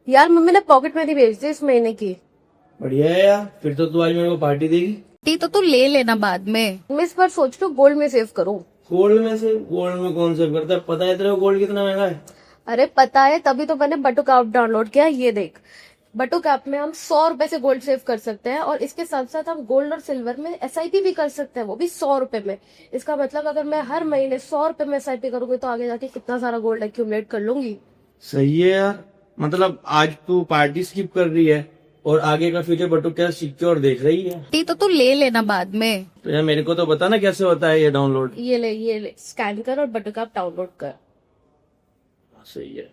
यार मम्मी ने pocket money भेज दी इस महीने की। बढ़िया है यार, फिर तो तू आज मेरे को पार्टी देगी। तो तू ले लेना बाद में। मैं इस बार सोच रही हूँ गोल्ड में सेव करूँ। गोल्ड में से? गोल्ड में कौन सेव करता है? पता है तेरे को गोल्ड कितना महंगा है? अरे पता है, तभी तो मैंने बटुक ऐप डाउनलोड किया। ये देख, बटुक ऐप में हम 100 रुपए से गोल्ड सेव कर सकते हैं और इसके साथ साथ हम गोल्ड और सिल्वर में एसआईपी भी कर सकते हैं, वो भी 100 रुपए में। इसका मतलब अगर मैं हर महीने 100 रुपए में एसआईपी करूंगी तो आगे जाके कितना सारा गोल्ड एक्यूमुलेट कर लूंगी। सही है यार। मतलब आज तू पार्टी स्किप कर रही है और आगे का फ्यूचर बटुक क्या सिक्योर देख रही है। तो तू ले लेना बाद में। तो यार मेरे को तो बता ना कैसे होता है ये डाउनलोड। ये ले स्कैन कर और बटुक ऐप डाउनलोड कर। सही है।